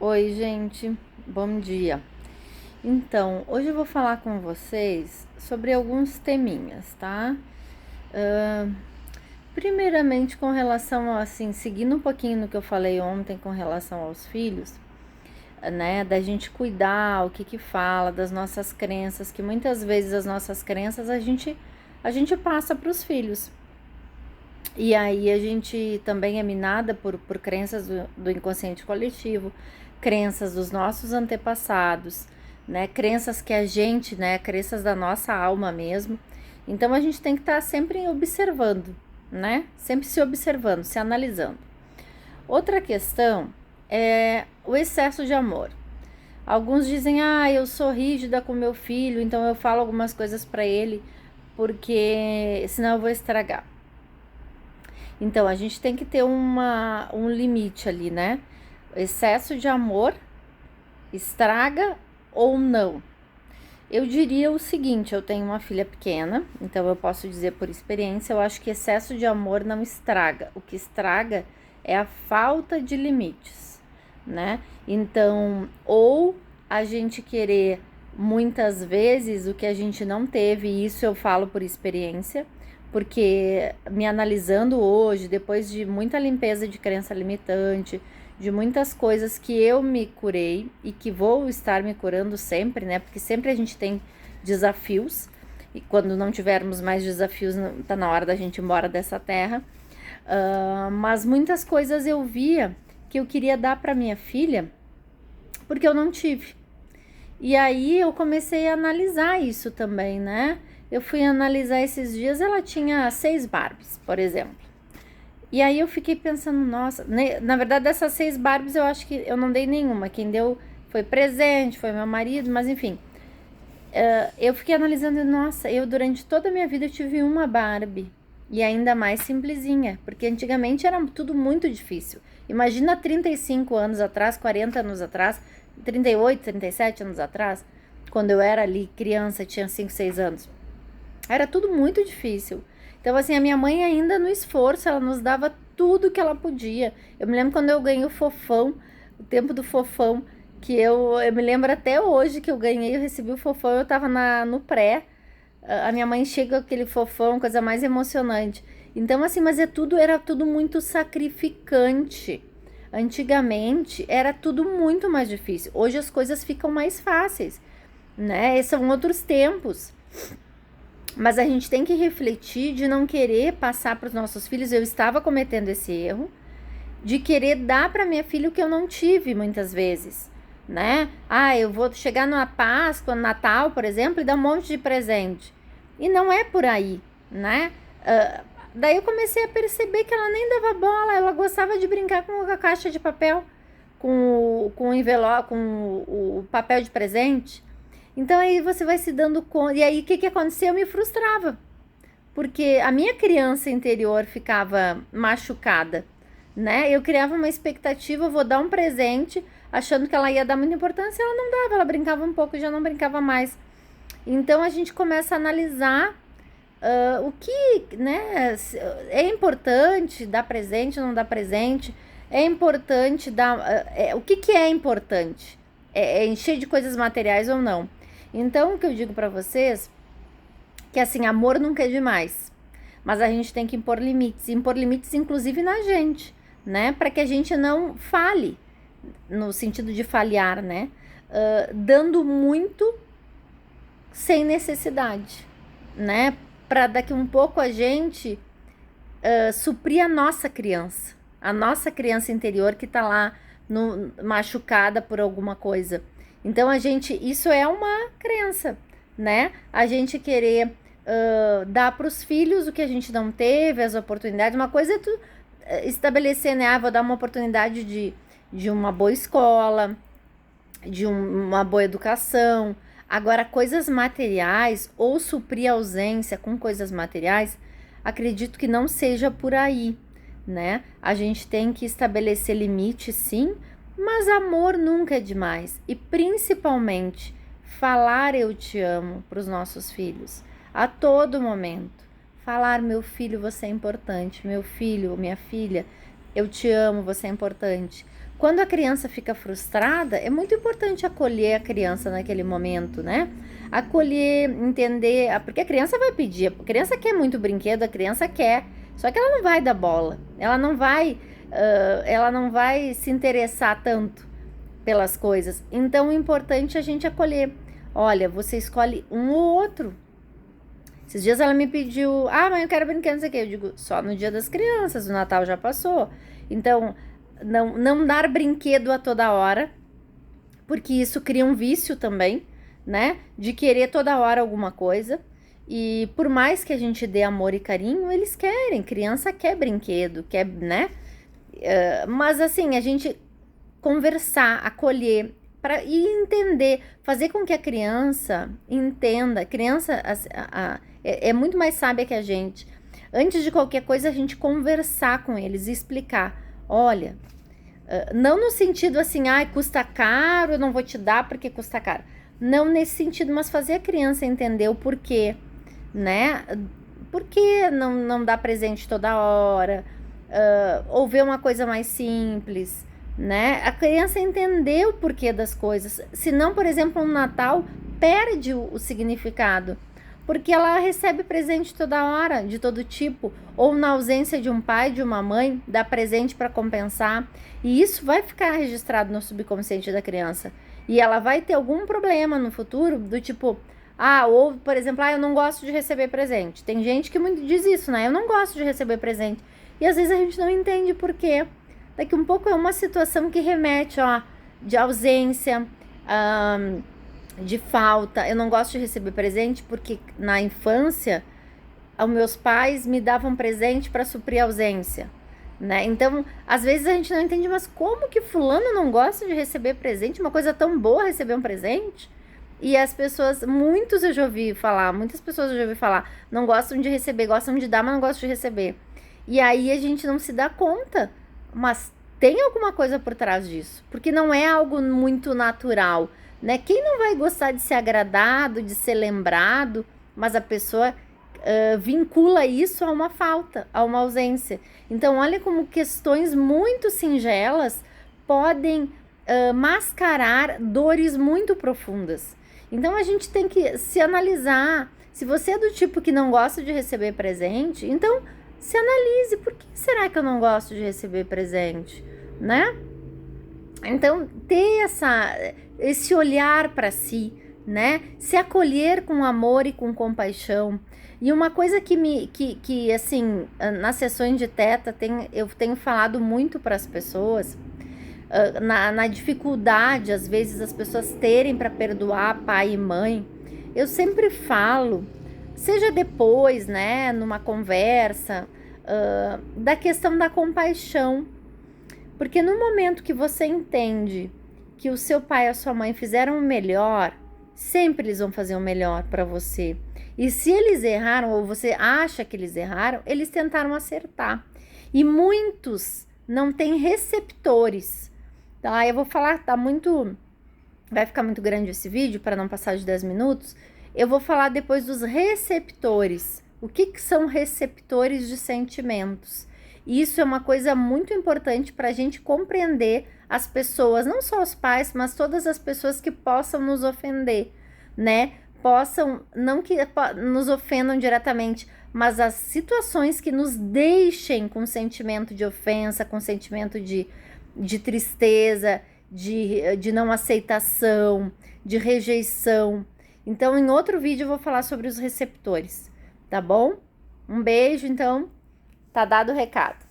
Oi, gente, bom dia. Então, hoje eu vou falar com vocês sobre alguns teminhas, tá? Ahn, Primeiramente, com relação a, assim, seguindo um pouquinho no que eu falei ontem com relação aos filhos, né? Da gente cuidar o que fala, das nossas crenças, que muitas vezes as nossas crenças a gente passa para os filhos. E aí a gente também é minada por crenças do inconsciente coletivo, crenças dos nossos antepassados, né? Crenças que a gente, né? Crenças da nossa alma mesmo. Então a gente tem que estar sempre observando, né? Sempre se observando, se analisando. Outra questão é o excesso de amor. Alguns dizem, eu sou rígida com meu filho, então eu falo algumas coisas para ele, porque senão eu vou estragar. Então, a gente tem que ter um limite ali, né? Excesso de amor estraga ou não? Eu diria o seguinte: eu tenho uma filha pequena, então eu posso dizer por experiência, eu acho que excesso de amor não estraga. O que estraga é a falta de limites, né? Então, ou a gente querer muitas vezes o que a gente não teve, e isso eu falo por experiência, porque me analisando hoje, depois de muita limpeza de crença limitante, de muitas coisas que eu me curei e que vou estar me curando sempre, né? Porque sempre a gente tem desafios, e quando não tivermos mais desafios, tá na hora da gente ir embora dessa terra. Mas muitas coisas eu via que eu queria dar para minha filha porque eu não tive. E aí eu comecei a analisar isso também, né? Eu fui analisar esses dias, ela tinha 6 Barbies, por exemplo. E aí eu fiquei pensando, nossa, na verdade dessas 6 Barbies eu acho que eu não dei nenhuma. Quem deu foi presente, foi meu marido, mas enfim. Eu fiquei analisando, nossa, eu durante toda a minha vida tive uma Barbie. E ainda mais simplesinha, porque antigamente era tudo muito difícil. Imagina 35 anos atrás, 40 anos atrás, 38, 37 anos atrás, quando eu era ali criança, tinha 5, 6 anos. Era tudo muito difícil. Então, assim, a minha mãe ainda no esforço, ela nos dava tudo que ela podia. Eu me lembro quando eu ganhei o fofão, o tempo do fofão, que eu me lembro até hoje que eu ganhei, eu recebi o fofão, eu tava no pré, a minha mãe chega com aquele fofão, coisa mais emocionante. Então, assim, mas era tudo muito sacrificante. Antigamente era tudo muito mais difícil. Hoje as coisas ficam mais fáceis, né? São outros tempos. Mas a gente tem que refletir de não querer passar para os nossos filhos. Eu estava cometendo esse erro de querer dar para minha filha o que eu não tive muitas vezes, né? Eu vou chegar na Páscoa, no Natal, por exemplo, e dar um monte de presente. E não é por aí, né? Daí eu comecei a perceber que ela nem dava bola, ela gostava de brincar com a caixa de papel, com o envelope, com o papel de presente. Então aí você vai se dando conta. E aí o que aconteceu? Eu me frustrava. Porque a minha criança interior ficava machucada, né? Eu criava uma expectativa, eu vou dar um presente, achando que ela ia dar muita importância, ela não dava, ela brincava um pouco e já não brincava mais. Então a gente começa a analisar o que, né, é importante dar presente, não dar presente, é importante dar, o que é importante? É encher de coisas materiais ou não? Então o que eu digo para vocês que assim, amor nunca é demais, mas a gente tem que impor limites inclusive na gente, né, para que a gente não fale, no sentido de falhar, né, dando muito sem necessidade, né, para daqui um pouco a gente suprir a nossa criança interior que tá lá machucada por alguma coisa. Então isso é uma crença, né? A gente querer dar para os filhos o que a gente não teve, as oportunidades. Uma coisa é tu estabelecer, né? Vou dar uma oportunidade de uma boa escola, de uma boa educação. Agora, coisas materiais ou suprir a ausência com coisas materiais, acredito que não seja por aí, né? A gente tem que estabelecer limites, sim, mas amor nunca é demais. E principalmente, falar eu te amo para os nossos filhos a todo momento. Falar, meu filho, você é importante. Meu filho, minha filha, eu te amo, você é importante. quando a criança fica frustrada, é muito importante acolher a criança naquele momento, né? Acolher, entender, porque a criança vai pedir, a criança quer muito brinquedo, a criança quer, só que ela não vai dar bola, ela não vai se interessar tanto pelas coisas. Então, o importante é a gente acolher. Olha, você escolhe um ou outro. Esses dias ela me pediu, mãe, eu quero brinquedo, não sei o quê. Eu digo, só no Dia das Crianças, o Natal já passou. Então, não dar brinquedo a toda hora, porque isso cria um vício também, né? De querer toda hora alguma coisa. E por mais que a gente dê amor e carinho, eles querem. Criança quer brinquedo, quer, né? Mas assim, a gente conversar, acolher e entender, fazer com que a criança entenda. A criança é muito mais sábia que a gente. Antes de qualquer coisa, a gente conversar com eles e explicar. Olha, não no sentido assim, custa caro, eu não vou te dar porque custa caro. Não nesse sentido, mas fazer a criança entender o porquê, né? Por que não dá presente toda hora? Ou ver uma coisa mais simples, né? A criança entender o porquê das coisas. Senão, por exemplo, um Natal perde o significado. Porque ela recebe presente toda hora, de todo tipo, ou na ausência de um pai, de uma mãe, dá presente para compensar. E isso vai ficar registrado no subconsciente da criança. E ela vai ter algum problema no futuro, do tipo, ou, por exemplo, eu não gosto de receber presente. Tem gente que muito diz isso, né? Eu não gosto de receber presente. E às vezes a gente não entende por quê. Daqui um pouco é uma situação que remete, de ausência, de falta. Eu não gosto de receber presente porque na infância os meus pais me davam presente para suprir a ausência, né? Então, às vezes a gente não entende, mas como que fulano não gosta de receber presente? Uma coisa tão boa receber um presente? E as pessoas, muitas pessoas eu já ouvi falar, não gostam de receber, gostam de dar, mas não gostam de receber. E aí a gente não se dá conta, mas tem alguma coisa por trás disso, porque não é algo muito natural, né? Quem não vai gostar de ser agradado, de ser lembrado, mas a pessoa vincula isso a uma falta, a uma ausência. Então, olha como questões muito singelas podem mascarar dores muito profundas. Então, a gente tem que se analisar. Se você é do tipo que não gosta de receber presente, então se analise. Por que será que eu não gosto de receber presente, né? Então, ter esse olhar para si, né? Se acolher com amor e com compaixão. E uma coisa que assim, nas sessões de teta, eu tenho falado muito para as pessoas, na dificuldade, às vezes, as pessoas terem para perdoar pai e mãe, eu sempre falo, seja depois, né, numa conversa, da questão da compaixão. Porque no momento que você entende que o seu pai e a sua mãe fizeram o melhor, sempre eles vão fazer o melhor para você. E se eles erraram, ou você acha que eles erraram, eles tentaram acertar. E muitos não têm receptores. Tá? Eu vou falar, vai ficar muito grande esse vídeo para não passar de 10 minutos. Eu vou falar depois dos receptores. O que são receptores de sentimentos? Isso é uma coisa muito importante para a gente compreender as pessoas, não só os pais, mas todas as pessoas que possam nos ofender, né? Não que nos ofendam diretamente, mas as situações que nos deixem com sentimento de ofensa, com sentimento de tristeza, de não aceitação, de rejeição. Então, em outro vídeo eu vou falar sobre os receptores, tá bom? Um beijo, então, tá dado o recado.